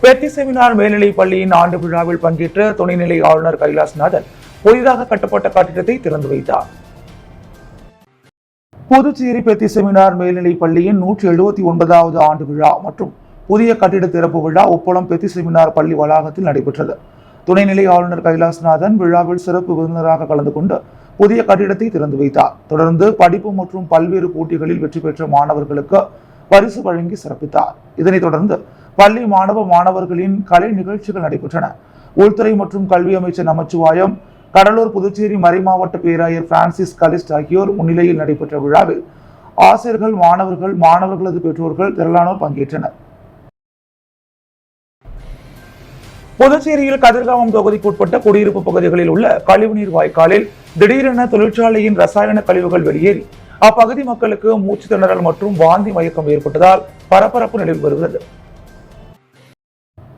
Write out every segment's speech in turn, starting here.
பெத்தி seminar மேல்நிலைப் பள்ளியின் ஆண்டு விழாவில் பங்கேற்ற துணைநிலை ஆளுநர் கைலாசநாதன் புதிதாக கட்டப்பட்ட கட்டிடத்தை திறந்து வைத்தார். புதுச்சேரி பெத்தி செமினார் மேல்நிலைப் பள்ளியின் 179வது ஆண்டு விழா மற்றும் புதிய கட்டிட திறப்பு விழா உப்பளம் பெத்தி செமினார் பள்ளி வளாகத்தில் நடைபெற்றது. துணைநிலை ஆளுநர் கைலாசநாதன் விழாவில் சிறப்பு விருந்தினராக கலந்து கொண்டு புதிய கட்டிடத்தை திறந்து வைத்தார். தொடர்ந்து படிப்பு மற்றும் பல்வேறு போட்டிகளில் வெற்றி பெற்ற மாணவர்களுக்கு பரிசு வழங்கி சிறப்பித்தார். இதனைத் தொடர்ந்து பள்ளி மாணவர்களின் கலை நிகழ்ச்சிகள் நடைபெற்றன. உள்துறை மற்றும் கல்வி அமைச்சர் நமச்சிவாயம், கடலூர் புதுச்சேரி மறைமாவட்ட பேராயர் பிரான்சிஸ் கலிஸ்ட் ஆகியோர் முன்னிலையில் நடைபெற்ற விழாவில் ஆசிரியர்கள், மாணவர்களது பெற்றோர்கள் திரளானோர் பங்கேற்றனர். புதுச்சேரியில் கதிர்காமம் தொகுதிக்குட்பட்ட குடியிருப்பு பகுதிகளில் உள்ள கழிவுநீர் வாய்க்காலில் திடீரென தொழிற்சாலையின் ரசாயன கழிவுகள் வெளியேறி அப்பகுதி மக்களுக்கு மூச்சு திணறல் மற்றும் வாந்தி மயக்கம் ஏற்பட்டதால் பரபரப்பு நிலவி வருகிறது.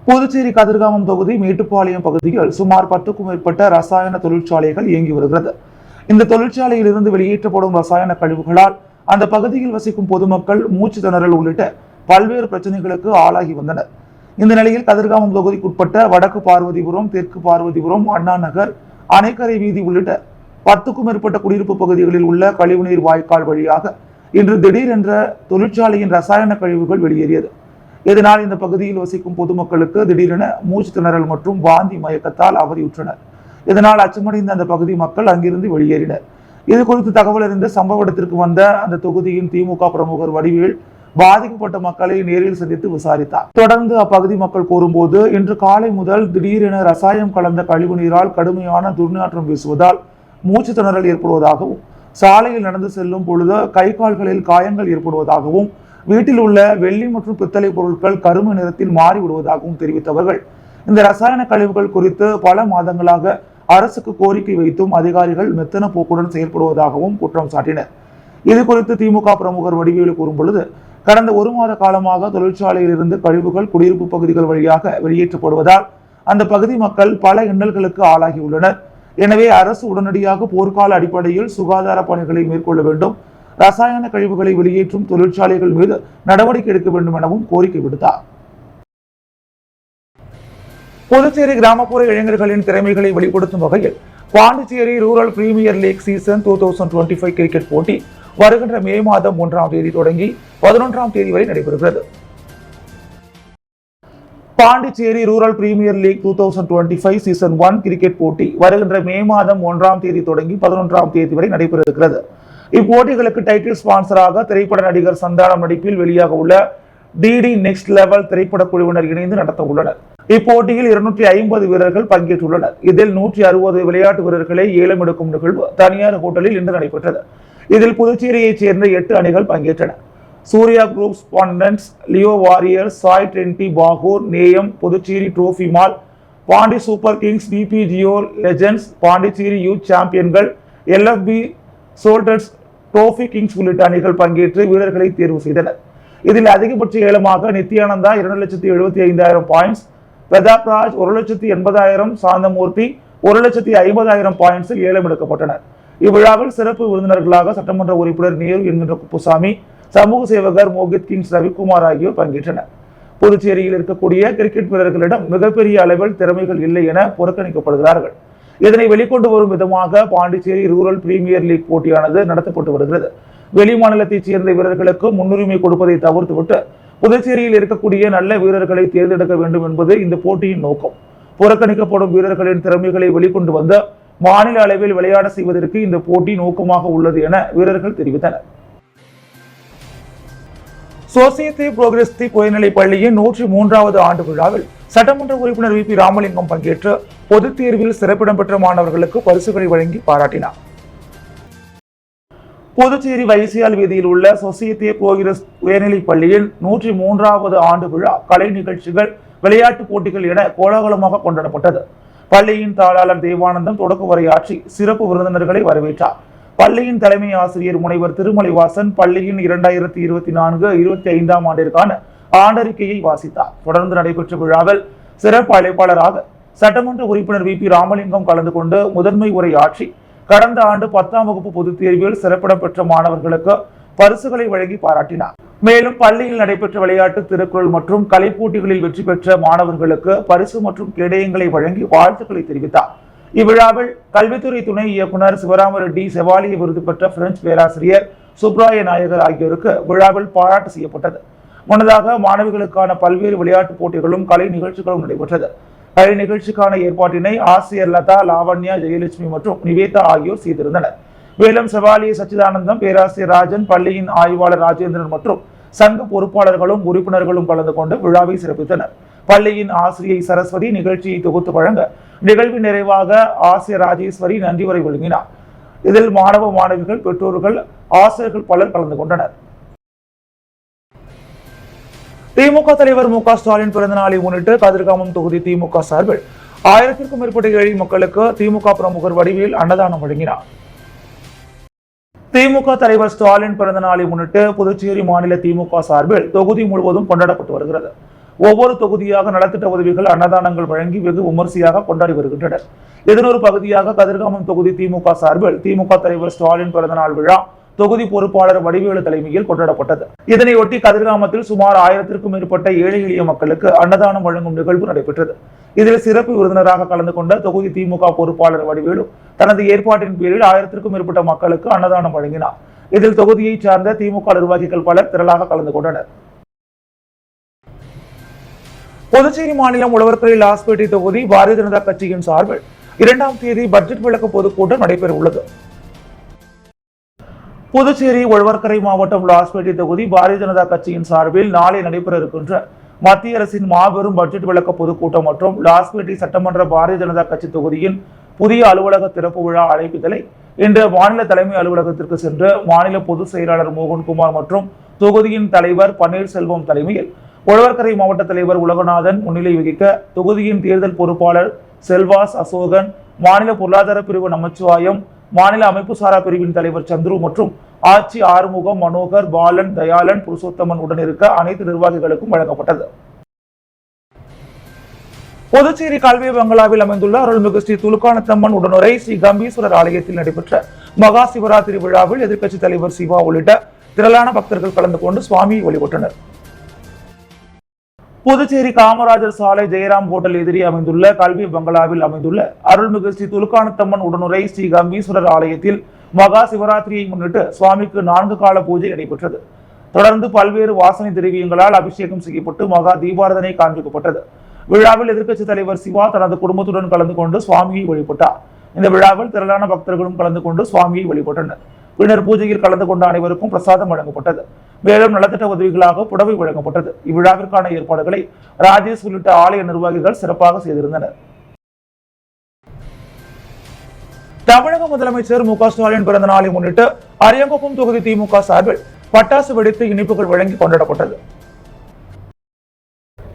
புதுச்சேரி கதிர்காமம் தொகுதி மேட்டுப்பாளையம் பகுதியில் சுமார் 10க்கும் மேற்பட்ட ரசாயன தொழிற்சாலைகள் இயங்கி வருகிறது. இந்த தொழிற்சாலையில் இருந்து வெளியேற்றப்படும் ரசாயன கழிவுகளால் அந்த பகுதியில் வசிக்கும் பொதுமக்கள் மூச்சு திணறல் உள்ளிட்ட பல்வேறு பிரச்சனைகளுக்கு ஆளாகி வந்தனர். இந்த நிலையில் கதிர்காமம் தொகுதிக்குட்பட்ட வடக்கு பார்வதிபுரம், தெற்கு பார்வதிபுரம், அண்ணா நகர், அணைக்கரை வீதி உள்ளிட்ட 10க்கும் மேற்பட்ட குடியிருப்பு பகுதிகளில் உள்ள கழிவுநீர் வாய்க்கால் வழியாக இன்று திடீரென்ற தொழிற்சாலையின் ரசாயன கழிவுகள் வெளியேறியது. இதனால் இந்த பகுதியில் வசிக்கும் பொதுமக்களுக்கு திடீரென மூச்சு திணறல் மற்றும் வாந்தி மயக்கத்தால் அவதியுற்றனர். இதனால் அச்சமடைந்த அந்த பகுதி மக்கள் அங்கிருந்து வெளியேறினர். இது குறித்து தகவல் அறிந்த சம்பவ இடத்திற்கு வந்த அந்த தொகுதியின் திமுக பிரமுகர் வடிவேல் பாதிக்கப்பட்ட மக்களை நேரில் சந்தித்து விசாரித்தார். தொடர்ந்து அப்பகுதி மக்கள் கூறும்போது, இன்று காலை முதல் திடீரென ரசாயனம் கலந்த கழிவு நீரால் கடுமையான துர்நாற்றம் வீசுவதால் மூச்சு திணறல் ஏற்படுவதாகவும், சாலையில் நடந்து செல்லும் பொழுது கை கால்களில் காயங்கள் ஏற்படுவதாகவும், வீட்டில் உள்ள வெள்ளி மற்றும் பித்தளை பொருட்கள் கருமை நிறத்தில் மாறிவிடுவதாகவும் தெரிவித்தவர்கள் இந்த ரசாயன கழிவுகள் குறித்து பல மாதங்களாக அரசுக்கு கோரிக்கை வைத்தும் அதிகாரிகள் மெத்தன போக்குடன் செயல்படுவதாகவும் குற்றம் சாட்டினர். இது குறித்து திமுக பிரமுகர் வடிவேலு கூறும் பொழுது, கடந்த 1 மாத காலமாக தொழிற்சாலையில் இருந்து கழிவுகள் குடியிருப்பு பகுதிகள் வழியாக வெளியேற்றப்படுவதால் அந்த பகுதி மக்கள் பல இன்னல்களுக்கு ஆளாகியுள்ளனர். எனவே அரசு உடனடியாக போர்க்கால அடிப்படையில் சுகாதார பணிகளை மேற்கொள்ள வேண்டும், ரசாயன கழிவுகளை வெளியேற்றும் தொழிற்சாலைகள் மீது நடவடிக்கை எடுக்க வேண்டும் எனவும் கோரிக்கை விடுத்தார். புதுச்சேரி கிராமப்புற இளைஞர்களின் திறமைகளை வெளிப்படுத்தும் வகையில் Pondicherry rural premier league season 2025 cricket போட்டி வருகின்ற மே மாதம் 1ஆம் தேதி தொடங்கி 11ஆம் தேதி வரை நடைபெறுகிறது. Pondicherry rural premier league 2025 season 1 cricket போட்டி வருகின்ற மே மாதம் 1ஆம் தேதி தொடங்கி 11ஆம் தேதி வரை நடைபெற இருக்கிறது. இப்போட்டிகளுக்கு டைட்டில் ஸ்பான்சராக திரைப்பட நடிகர் சந்தானம் நடிப்பில் வெளியாக உள்ள டிடி நெக்ஸ்ட் லெவல் திரைப்பட குழுவினர் இணைந்து நடத்த உள்ளனர். இப்போட்டியில் 250 வீரர்கள் பங்கேற்றுள்ளனர். இதில் 160 விளையாட்டு வீரர்களை ஏலம் எடுக்கும் நிகழ்வு தனியார் ஹோட்டலில் இன்று நடைபெற்றது. இதில் புதுச்சேரியைச் சேர்ந்த 8 அணிகள் பங்கேற்றன. சூர்யா குரூப் ஸ்பாண்டன்ஸ், Leo warriors, Sai trendy Bahour, நேயம், Puducherry trophy mall, Pondy super kings, பிபிஜிஓ லெஜெண்ட்ஸ், பாண்டிச்சேரி யூத் சாம்பியன்கள், எல்எஃப்பி சோல்டர்ஸ், ட்ரோஃபி கிங்ஸ் உள்ளிட்ட அணிகள் பங்கேற்று வீரர்களை தேர்வு செய்தனர். இதில் அதிகபட்ச ஏலமாக நித்யானந்தா 2,75,000 பாயிண்ட்ஸ், பிரதாப் ராஜ் 1,80,000, சாந்தமூர்த்தி 1,50,000 பாயிண்ட்ஸில் ஏலம் எடுக்கப்பட்டனர். இவ்விழாவில் சிறப்பு விருந்தினர்களாக சட்டமன்ற உறுப்பினர் நேரு என்கின்ற குப்புசாமி, சமூக சேவகர் மோகித் கிங்ஸ் ரவிக்குமார் ஆகியோர் பங்கேற்றனர். புதுச்சேரியில் இருக்கக்கூடிய கிரிக்கெட் வீரர்களிடம் மிகப்பெரிய அளவில் திறமைகள் இல்லை என புறக்கணிக்கப்படுகிறார்கள். இதனை வெளிக்கொண்டு வரும் விதமாக பாண்டிச்சேரி ரூரல் பிரீமியர் லீக் போட்டியானது நடத்தப்பட்டு வருகிறது. வெளி மாநிலத்தைச் சேர்ந்த வீரர்களுக்கு முன்னுரிமை கொடுப்பதை தவிர்த்துவிட்டு புதுச்சேரியில் இருக்கக்கூடிய நல்ல வீரர்களை தேர்ந்தெடுக்க வேண்டும் என்பது இந்த போட்டியின் நோக்கம். புறக்கணிக்கப்படும் வீரர்களின் திறமைகளை வெளிக்கொண்டு வந்து மாநில அளவில் விளையாட செய்வதற்கு இந்த போட்டி நோக்கமாக உள்ளது என வீரர்கள் தெரிவித்தனர். சோசியத்தி புரோகிரஸ்தி உயர்நிலைப் பள்ளியின் 103வது ஆண்டு விழாவில் சட்டமன்ற உறுப்பினர் வி.பி. ராமலிங்கம் பங்கேற்று பொதுத் தேர்வில் சிறப்பிடம் பெற்ற மாணவர்களுக்கு பரிசுகளை வழங்கி பாராட்டினார். புதுச்சேரி வைசியால் வீதியில் உள்ள சொசைட்டி புரோகிரஸ் உயர்நிலைப் பள்ளியின் 103வது ஆண்டு விழா கலை நிகழ்ச்சிகள், விளையாட்டுப் போட்டிகள் என கோலாகலமாக கொண்டாடப்பட்டது. பள்ளியின் தாளாளர் தேவானந்தம் தொடக்க உரையாற்றி சிறப்பு விருந்தினர்களை வரவேற்றார். பள்ளியின் தலைமை ஆசிரியர் முனைவர் திருமலைவாசன் பள்ளியின் 2024-25ஆம் ஆண்டிற்கான ஆண்டறிக்கையை வாசித்தார். தொடர்ந்து நடைபெற்ற விழாவில் சிறப்பு அழைப்பாளராக சட்டமன்ற உறுப்பினர் வி.பி. ராமலிங்கம் கலந்து கொண்டு முதன்மை உரையாற்றி கடந்த ஆண்டு 10ஆம் வகுப்பு பொதுத் தேர்வில் சிறப்பிடம் பெற்ற மாணவர்களுக்கு பரிசுகளை வழங்கி பாராட்டினார். மேலும் பள்ளியில் நடைபெற்ற விளையாட்டு, திருக்குறள் மற்றும் கலை போட்டிகளில் வெற்றி பெற்ற மாணவர்களுக்கு பரிசு மற்றும் கேடயங்களை வழங்கி வாழ்த்துக்களை தெரிவித்தார். இவ்விழாவில் கல்வித்துறை துணை இயக்குநர் சிவராம ரெட்டி, செவாலிய விருது பெற்ற பிரெஞ்சு பேராசிரியர் சுப்ராய நாயகர் ஆகியோருக்கு விழாவில் பாராட்டு செய்யப்பட்டது. முன்னதாக மாணவிகளுக்கான பல்வேறு விளையாட்டுப் போட்டிகளும் கலை நிகழ்ச்சிகளும் நடைபெற்றது. கலை நிகழ்ச்சிக்கான ஏற்பாட்டினை ஆசிரியர் லதா, லாவண்யா, ஜெயலட்சுமி மற்றும் நிவேதா ஆகியோர் செய்திருந்தனர். மேலும் செவாலிய சச்சிதானந்தம், பேராசிரியர் ராஜன், பள்ளியின் ஆய்வாளர் ராஜேந்திரன் மற்றும் சங்க பொறுப்பாளர்களும் உறுப்பினர்களும் கலந்து கொண்டு விழாவை சிறப்பித்தனர். பள்ளியின் ஆசிரியை சரஸ்வதி நிகழ்ச்சியை தொகுத்து வழங்க, நிகழ்வின் நிறைவாக ஆசிரியர் ராஜேஸ்வரி நன்றி உரை வழங்கினார். இதில் மாணவ மாணவிகள், பெற்றோர்கள், ஆசிரியர்கள் பலர் கலந்து கொண்டனர். திமுக தலைவர் மு க ஸ்டாலின் பிறந்த நாளை முன்னிட்டு கதிர்காமம் தொகுதி திமுக சார்பில் 1000க்கும் மேற்பட்ட ஏழை மக்களுக்கு திமுக பிரமுகர் வடிவேல் அன்னதானம் வழங்கினார். திமுக தலைவர் ஸ்டாலின் பிறந்த நாளை முன்னிட்டு புதுச்சேரி மாநில திமுக சார்பில் தொகுதி முழுவதும் கொண்டாடப்பட்டு வருகிறது. ஒவ்வொரு தொகுதியாக நலத்திட்ட உதவிகள், அன்னதானங்கள் வழங்கி வெகு விமர்சையாக கொண்டாடி வருகின்றனர். இதன் ஒரு பகுதியாக கதிர்காமம் தொகுதி திமுக சார்பில் திமுக தலைவர் ஸ்டாலின் பிறந்தநாள் விழா தொகுதி பொறுப்பாளர் வடிவேலு தலைமையில் கொண்டாடப்பட்டது. இதனையொட்டி கதிர்காமத்தில் சுமார் 1000க்கும் மேற்பட்ட ஏழை எளிய மக்களுக்கு அன்னதானம் வழங்கும் நிகழ்வு நடைபெற்றது. இதில் சிறப்பு விருந்தினராக கலந்து கொண்ட தொகுதி திமுக பொறுப்பாளர் வடிவேலு தனது ஏற்பாட்டின் பேரில் 1000க்கும் மேற்பட்ட மக்களுக்கு அன்னதானம் வழங்கினார். இதில் தொகுதியை சார்ந்த திமுக நிர்வாகிகள் பலர் திரளாக கலந்து கொண்டனர். புதுச்சேரி மாநிலம் உழவர்கரை லாஸ்பேட்டை தொகுதி பாரதிய ஜனதா கட்சியின் சார்பில் 2ஆம் தேதி பட்ஜெட் விளக்க பொதுக்கூட்டம் நடைபெற உள்ளது. புதுச்சேரி உழவர்கரை மாவட்டம் லாஸ்பேட்டை தொகுதி பாரதிய ஜனதா கட்சியின் சார்பில் நாளை நடைபெற இருக்கின்ற மத்திய அரசின் மாபெரும் பட்ஜெட் விளக்க பொதுக்கூட்டம் மற்றும் லாஸ்பேட்டை சட்டமன்ற பாரதிய ஜனதா கட்சி தொகுதியின் புதிய அலுவலக திறப்பு விழா அழைப்பிதழை இன்று மாநில தலைமை அலுவலகத்திற்கு சென்று மாநில பொதுச் செயலாளர் மோகன்குமார் மற்றும் தொகுதியின் தலைவர் பன்னீர்செல்வம் தலைமையில் உழவர்கரை மாவட்ட தலைவர் உலகநாதன் முன்னிலை வகிக்க தொகுதியின் தேர்தல் பொறுப்பாளர் செல்வாஸ் அசோகன், மாநில பொருளாதார பிரிவு நமச்சிவாயம், மாநில அமைப்பு சாரா பிரிவின் தலைவர் சந்துரு மற்றும் ஆட்சி ஆறுமுகம், மனோகர், பாலன், தயாளன், புருஷோத்தமன் உடன் இருக்க அனைத்து நிர்வாகிகளுக்கும் வழங்கப்பட்டது. புதுச்சேரி கல்வி பங்களாவில் அமைந்துள்ள அருள்மிகு ஸ்ரீ துலுக்கானத்தம்மன் உடனுரை ஸ்ரீ கம்பீஸ்வரர் ஆலயத்தில் நடைபெற்ற மகா சிவராத்திரி விழாவில் எதிர்க்கட்சித் தலைவர் சிவா உள்ளிட்ட திரளான பக்தர்கள் கலந்து கொண்டு சுவாமியை வழிபட்டனர். புதுச்சேரி காமராஜர் சாலை ஜெயராம் ஹோட்டல் எதிரே அமைந்துள்ள கல்வி பங்களாவில் அமைந்துள்ள அருள்மிகு ஸ்ரீ துலுக்கானத்தம்மன் உடனுரை ஸ்ரீ கம்பீஸ்வரர் ஆலயத்தில் மகா சிவராத்திரியை முன்னிட்டு சுவாமிக்கு 4 கால பூஜை நடைபெற்றது. தொடர்ந்து பல்வேறு வாசனை திரவியங்களால் அபிஷேகம் செய்யப்பட்டு மகா தீபாரதனை காண்பிக்கப்பட்டது. விழாவில் எதிர்க்கட்சித் தலைவர் சிவா தனது குடும்பத்துடன் கலந்து கொண்டு சுவாமியை வழிபட்டார். இந்த விழாவில் திரளான பக்தர்களும் கலந்து கொண்டு சுவாமியை வழிபட்டனர். பின்னர் பூஜையில் கலந்து கொண்ட அனைவருக்கும் பிரசாதம் வழங்கப்பட்டது. மேலும் நலத்திட்ட உதவிகளாக புடவை வழங்கப்பட்டது. இவ்விழாவிற்கான ஏற்பாடுகளை ராஜேஷ் உள்ளிட்ட ஆலய நிர்வாகிகள் சிறப்பாக செய்திருந்தனர். தமிழக முதலமைச்சர் மு க ஸ்டாலின் பிறந்த நாளை முன்னிட்டு அரியங்குப்பம் தொகுதி திமுக சார்பில் பட்டாசு வெடித்து இனிப்புகள் வழங்கி கொண்டாடப்பட்டது.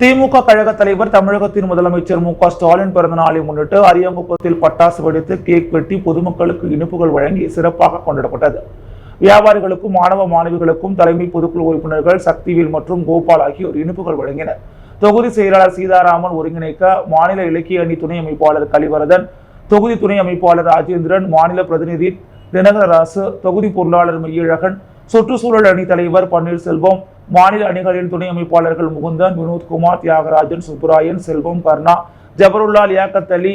திமுக கழக தலைவர் தமிழகத்தின் முதலமைச்சர் மு க ஸ்டாலின் பிறந்த நாளை முன்னிட்டு அரியங்குப்பத்தில் பட்டாசு வெடித்து கேக் வெட்டி பொதுமக்களுக்கு இனிப்புகள் வழங்கி சிறப்பாக கொண்டாடப்பட்டது. வியாபாரிகளுக்கும் மாணவ மாணவிகளுக்கும் தலைமை பொதுக்குழு உறுப்பினர்கள் சக்திவேல் மற்றும் கோபால் ஆகியோர் இனிப்புகள் வழங்கினர். தொகுதி செயலாளர் சீதாராமன் ஒருங்கிணைக்க மாநில இலக்கிய அணி துணை அமைப்பாளர் கலிவரதன், தொகுதி துணை அமைப்பாளர் ராஜேந்திரன், மாநில பிரதிநிதி தினகரராசு, தொகுதி பொருளாளர் மெய்யழகன், சுற்றுச்சூழல் அணி தலைவர் பன்னீர்செல்வம், மாநில அணிகளின் துணை அமைப்பாளர்கள் முகுந்தன், வினோத்குமார், தியாகராஜன், சுப்புராயன், செல்வம், கர்ணா, ஜபருல்லா, லியாக்கத் அலி,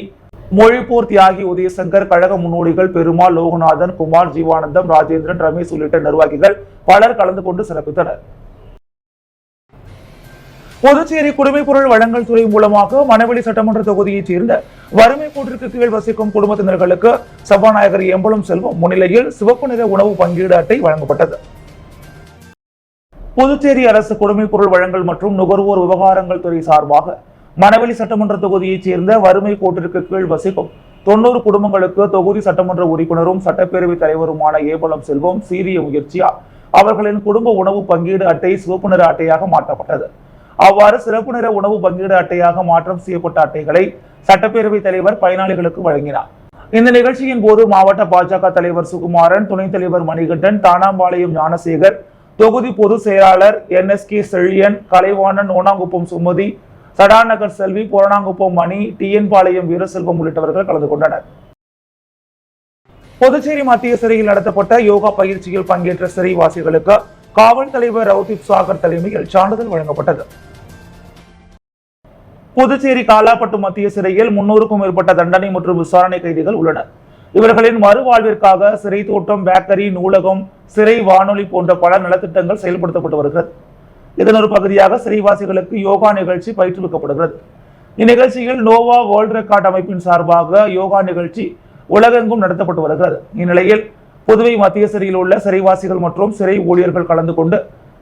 மொழிப்போர் தியாகி உதயசங்கர், கழக முன்னோடிகள் பெருமாள், லோகநாதன், குமார், ஜீவானந்தம், ராஜேந்திரன், ரமேஷ் உள்ளிட்ட நிர்வாகிகள் பலர் கலந்து கொண்டு சிறப்பித்தனர். புதுச்சேரி குடிமைப் பொருள் வழங்கல் துறை மூலமாக மணவெளி சட்டமன்ற தொகுதியைச் சேர்ந்த வறுமை கோட்டிற்கு கீழ் வசிக்கும் குடும்பத்தினர்களுக்கு சபாநாயகர் எம்பலம் செல்வம் முன்னிலையில் சிவப்பு நிற உணவு பங்கீடு அட்டை வழங்கப்பட்டது. புதுச்சேரி அரசு குடிமைப் பொருள் வழங்கல் மற்றும் நுகர்வோர் விவகாரங்கள் துறை சார்பாக மணவெளி சட்டமன்ற தொகுதியைச் சேர்ந்த வறுமை கோட்டிற்கு கீழ் வசிக்கும் 90 குடும்பங்களுக்கு தொகுதி சட்டமன்ற உறுப்பினரும் சட்டப்பேரவைத் தலைவருமான ஏபலம் செல்வம் சீரிய முயற்சியால் அவர்களின் குடும்ப உணவு பங்கீடு அட்டை சிவப்பு நிற அட்டையாக மாற்றப்பட்டது. அவ்வாறு சிறப்பு நிற உணவு பங்கீடு அட்டையாக மாற்றம் செய்யப்பட்ட அட்டைகளை சட்டப்பேரவைத் தலைவர் பயனாளிகளுக்கு வழங்கினார். இந்த நிகழ்ச்சியின் போது மாவட்ட பாஜக தலைவர் சுகுமாரன், துணைத் தலைவர் மணிகண்டன், தானாம்பாளையம் ஞானசேகர், தொகுதி பொதுச் செயலாளர் NSK செழியன், கலைவாணன், ஓனாங்குப்பம் சுமதி, சடாநகர் செல்வி, புறநாங்குப்பம் மணி, TN பாளையம் வீரசெல்வம் உள்ளிட்டவர்கள் கலந்து கொண்டனர். புதுச்சேரி மத்திய சிறையில் நடத்தப்பட்ட யோகா பயிற்சியில் பங்கேற்ற சிறைவாசிகளுக்கு காவல் தலைவர் ரவுதீப் சாகர் தலைமையில் சான்றிதழ் வழங்கப்பட்டது. புதுச்சேரி காலாப்பட்டு மத்திய சிறையில் 300க்கும் மேற்பட்ட தண்டனை மற்றும் விசாரணை கைதிகள் உள்ளனர். இவர்களின் மறுவாழ்விற்காக சிறை தோட்டம், பேக்கரி, நூலகம், சிறை வானொலி போன்ற பல நலத்திட்டங்கள் செயல்படுத்தப்பட்டு வருகிறது. இதன் ஒரு பகுதியாக சிறைவாசிகளுக்கு யோகா நிகழ்ச்சி பயிற்றுவிக்கப்படுகிறது. இந்நிகழ்ச்சியில் நோவா வேர்ல்ட் ரெக்கார்ட் அமைப்பின் சார்பாக யோகா நிகழ்ச்சி உலகெங்கும் நடத்தப்பட்டு வருகிறது. இந்நிலையில் புதுவை மத்திய சிறையில் உள்ள சிறைவாசிகள் மற்றும் சிறை ஊழியர்கள் கலந்து கொண்டு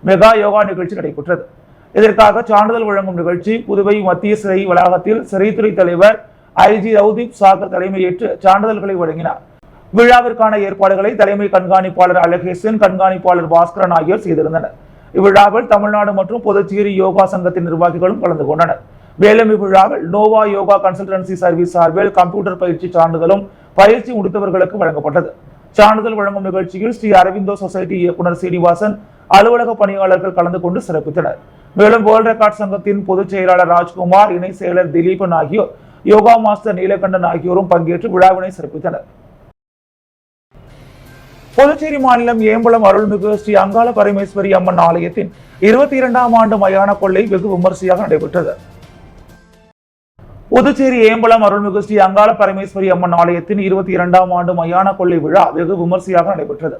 மெகா யோகா நிகழ்ச்சி நடைபெற்றது. இதற்காக சான்றிதழ் வழங்கும் நிகழ்ச்சி புதுவை மத்திய சிறை வளாகத்தில் சிறைத்துறை தலைவர் IG ரவுதீப் சாகர் தலைமையேற்று சான்றிதழ்களை வழங்கினார். விழாவிற்கான ஏற்பாடுகளை தலைமை கண்காணிப்பாளர் அழகேசன், கண்காணிப்பாளர் பாஸ்கரன் ஆகியோர் செய்திருந்தனர். இவ்விழாவில் தமிழ்நாடு மற்றும் புதுச்சேரி யோகா சங்கத்தின் நிர்வாகிகளும் கலந்து கொண்டனர். மேலும் இவ்விழாவில் நோவா யோகா கன்சல்டன்சி சர்வீஸ் சார்பில் கம்ப்யூட்டர் பயிற்சி சான்றிதழும் பயிற்சி முடித்தவர்களுக்கு வழங்கப்பட்டது. சான்றிதழ் வழங்கும் நிகழ்ச்சியில் ஸ்ரீ அரவிந்தோ சொசைட்டி இயக்குநர் சீனிவாசன், அலுவலக பணியாளர்கள் கலந்து கொண்டு சிறப்பித்தனர். மேலும் வேர்ல்ட் ரெக்கார்ட் சங்கத்தின் பொதுச் செயலாளர் ராஜ்குமார், இணை செயலர் திலீபன் ஆகியோர், யோகா மாஸ்டர் நீலகண்டன் ஆகியோரும் பங்கேற்று விழாவினை சிறப்பித்தனர். புதுச்சேரி மாநிலம் ஏம்பலம் அருள்மிகு ஸ்ரீ அங்காள பரமேஸ்வரி அம்மன் ஆலயத்தின் 22ஆம் ஆண்டு மயான கொள்ளை வெகு விமர்சையாக நடைபெற்றது. புதுச்சேரி ஏம்பலம் அருள்மிகு ஸ்ரீ அங்காள பரமேஸ்வரி அம்மன் ஆலயத்தின் 22ஆம் ஆண்டு மயான கொள்ளை விழா வெகு விமர்சையாக நடைபெற்றது.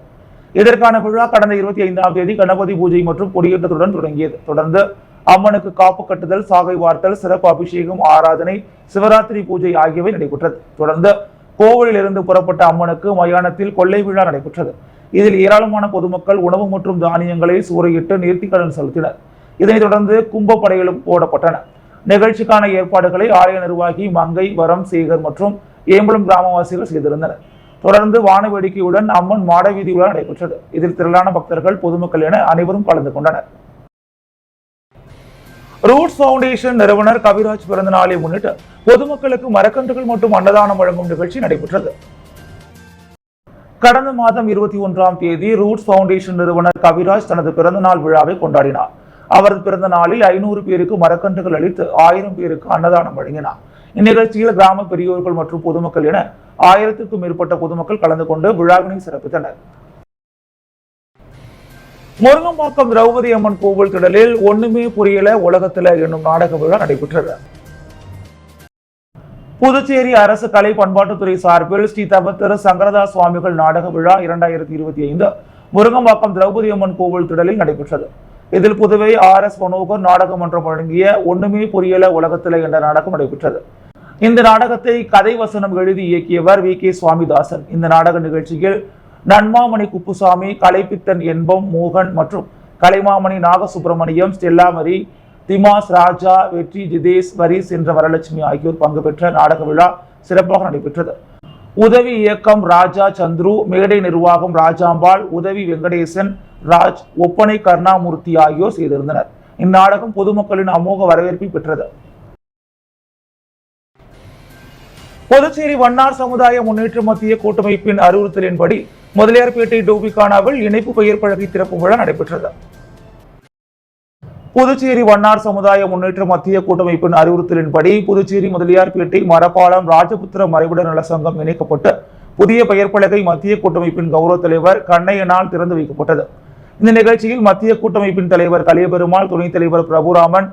இதற்கான விழா கடந்த 25ஆம் தேதி கணபதி பூஜை மற்றும் கொடியேற்றத்துடன் தொடங்கியது. தொடர்ந்து அம்மனுக்கு காப்பு கட்டுதல், சாகை வார்த்தல், சிறப்பு அபிஷேகம், ஆராதனை, சிவராத்திரி பூஜை ஆகியவை நடைபெற்றது. தொடர்ந்து கோவிலில் இருந்து புறப்பட்ட அம்மனுக்கு மயானத்தில் கொள்ளை விழா நடைபெற்றது. இதில் ஏராளமான பொதுமக்கள் உணவு மற்றும் தானியங்களை சூறையிட்டு நேர்த்திக்கடன் செலுத்தினர். இதனைத் தொடர்ந்து கும்ப படைகளும் போடப்பட்டன. நிகழ்ச்சிக்கான ஏற்பாடுகளை ஆலய நிர்வாகி மங்கை, வரம், சேகர் மற்றும் ஏம்பலம் கிராமவாசிகள் செய்திருந்தனர். தொடர்ந்து வான வேடிக்கையுடன் அம்மன் மாட வீதி உலா நடைபெற்றது. இதில் திரளான பக்தர்கள், பொதுமக்கள் என அனைவரும் கலந்து கொண்டனர். ரூட்ஸ் ஃபவுண்டேஷன் நிறுவனர் கவிராஜ் பிறந்த நாளை முன்னிட்டு பொதுமக்களுக்கு மரக்கன்றுகள் மற்றும் அன்னதானம் வழங்கும் நிகழ்ச்சி நடைபெற்றது. கடந்த மாதம் 21ஆம் தேதி ரூட்ஸ் ஃபவுண்டேஷன் நிறுவனர் கவிராஜ் தனது பிறந்த நாள் விழாவை கொண்டாடினார். அவரது பிறந்த நாளில் 500 பேருக்கு மரக்கன்றுகள் அளித்து 1000 பேருக்கு அன்னதானம் வழங்கினார். இந்நிகழ்ச்சியில் கிராம பெரியோர்கள் மற்றும் பொதுமக்கள் என 1000க்கும் மேற்பட்ட பொதுமக்கள் கலந்து கொண்டு விழாவினை சிறப்பித்தனர். முருங்கம்பாக்கம் திரௌபதி அம்மன் கோவில் திடலில் ஒண்ணுமே புரியல உலகத்துல என்னும் நாடக விழா நடைபெற்றது. புதுச்சேரி அரசு கலை பண்பாட்டுத்துறை சார்பில் ஸ்ரீ தபத்திரு சங்கரதாஸ் சுவாமிகள் நாடக விழா 2025 முருங்கம்பாக்கம் திரௌபதி அம்மன் கோவில் திடலில் நடைபெற்றது. இதில் புதுவை RS மனோகர் நாடக மன்றம் வழங்கிய ஒண்ணுமே புரியல உலகத்துல என்ற நாடகம் நடைபெற்றது. இந்த நாடகத்தை கதை வசனம் எழுதி இயக்கியவர் VK சுவாமிதாசன். இந்த நாடக நிகழ்ச்சியில் நன்மாமணி குப்புசாமி, கலைப்பித்தன் என்பம் மோகன் மற்றும் கலைமாமணி நாகசுப்பிரமணியம், ஸ்டெல்லாமரி, திமாஸ் ராஜா, வெற்றி, ஜிதேஷ், வரிஸ் என்ற வரலட்சுமி ஆகியோர் பங்கு பெற்ற நாடக விழா சிறப்பாக நடைபெற்றது. உதவி இயக்கம் ராஜா சந்துரு, மேடை நிர்வாகம் ராஜாம்பாள், உதவி வெங்கடேசன், ராஜ், ஒப்பனை கருணாமூர்த்தி ஆகியோர் செய்திருந்தனர். இந்நாடகம் பொதுமக்களின் அமோக வரவேற்பை பெற்றது. புதுச்சேரி வண்ணார் சமுதாய முன்னேற்ற மத்திய கூட்டமைப்பின் அறிவுறுத்தலின்படி முதலியார்பேட்டை டோபிகானாவில் இணைப்பு பெயர் பலகை திறப்பு விழா நடைபெற்றது. புதுச்சேரி வண்ணார் சமுதாய முன்னேற்ற மத்திய கூட்டமைப்பின் அறிவுறுத்தலின்படி புதுச்சேரி முதலியார்பேட்டை மரப்பாலம் ராஜபுத்திர மறைவிட நல சங்கம் இணைக்கப்பட்டு புதிய பெயர் பலகை மத்திய கூட்டமைப்பின் கௌரவ தலைவர் கண்ணையனால் திறந்து வைக்கப்பட்டது. இந்த நிகழ்ச்சியில் மத்திய கூட்டமைப்பின் தலைவர் கலியபெருமாள், துணைத் தலைவர் பிரபுராமன்,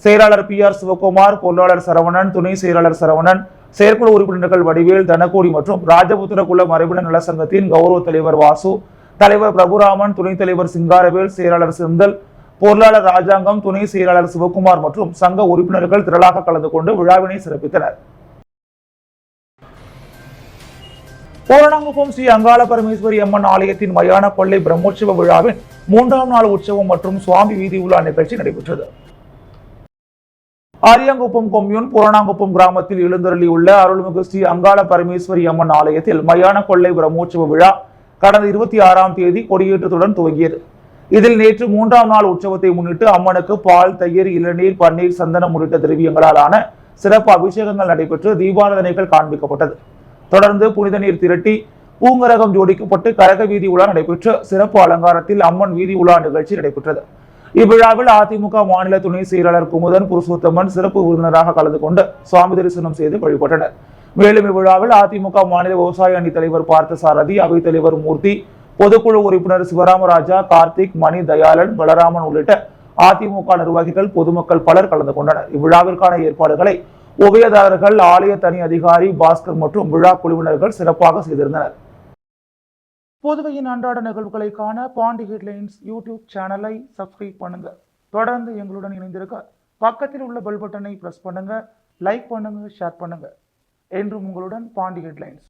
செயலாளர் PR சிவகுமார், பொருளாளர் சரவணன், துணை செயலாளர் சரவணன், செயற்குழு உறுப்பினர்கள் வடிவேல், தனகோடி மற்றும் ராஜபுத்திர குல மறைவிட நல சங்கத்தின் கௌரவ தலைவர் வாசு, தலைவர் பிரபுராமன், துணைத் தலைவர் சிங்காரவேல், செயலாளர் செந்தல், பொருளாளர் ராஜாங்கம், துணை செயலாளர் சிவகுமார் மற்றும் சங்க உறுப்பினர்கள் திரளாக கலந்து கொண்டு விழாவினை சிறப்பித்தனர். பூரணாங்குப்பம் ஸ்ரீ அங்காள பரமேஸ்வரி அம்மன் ஆலயத்தின் மயான கொள்ளை பிரம்மோற்சவ விழாவின் 3ஆம் நாள் உற்சவம் மற்றும் சுவாமி வீதி உலா நிகழ்ச்சி நடைபெற்றது. ஆரியாங்குப்பம் கொம்யூன் பூரணாங்குப்பம் கிராமத்தில் எழுந்தருளியுள்ள அருள்மிகு ஸ்ரீ அங்காள பரமேஸ்வரி அம்மன் ஆலயத்தில் மயான கொள்ளை பிரம்மோற்சவ விழா கடந்த 26ஆம் தேதி கொடியேற்றத்துடன் துவங்கியது. இதில் நேற்று 3ஆம் நாள் உற்சவத்தை முன்னிட்டு அம்மனுக்கு பால், தயிர், இளநீர், பன்னீர், சந்தனம் உள்ளிட்ட திரவியங்களாலான சிறப்பு அபிஷேகங்கள் நடைபெற்று தீபாராதனைகள் காண்பிக்கப்பட்டது. தொடர்ந்து புனித நீர் திரட்டி பூங்கரகம் ஜோடிக்கப்பட்டு கரக வீதி உலா நடைபெற்று சிறப்பு அலங்காரத்தில் அம்மன் வீதி உலா நிகழ்ச்சி நடைபெற்றது. இவ்விழாவில் அதிமுக மாநில துணை செயலாளர் குமுதன் புருஷோத்தமன் சிறப்பு விருந்தினராக கலந்து கொண்டு சுவாமி தரிசனம் செய்து வழிபட்டனர். மேலும் இவ்விழாவில் அதிமுக மாநில விவசாய அணி தலைவர் பார்த்தசாரதி, அவைத் தலைவர் மூர்த்தி, பொதுக்குழு உறுப்பினர் சிவராமராஜா, கார்த்திக், மணி தயாளன், பலராமன் உள்ளிட்ட அதிமுக நிர்வாகிகள், பொதுமக்கள் பலர் கலந்து கொண்டனர். இவ்விழாவிற்கான ஏற்பாடுகளை உபயதாரர்கள், ஆலய தனி அதிகாரி பாஸ்கர் மற்றும் விழா குழுவினர்கள் சிறப்பாக செய்திருந்தனர். புதுவையின் அன்றாட நிகழ்வுகளை காண பாண்டி ஹெட்லைன்ஸ் யூடியூப் சேனலை சப்ஸ்கிரைப் பண்ணுங்க. தொடர்ந்து எங்களுடன் இணைந்திருக்க பக்கத்தில் உள்ள பெல் பட்டனை பிரஸ் பண்ணுங்க. லைக் பண்ணுங்க, ஷேர் பண்ணுங்க. என்றும் உங்களுடன் பாண்டி ஹெட்லைன்ஸ்.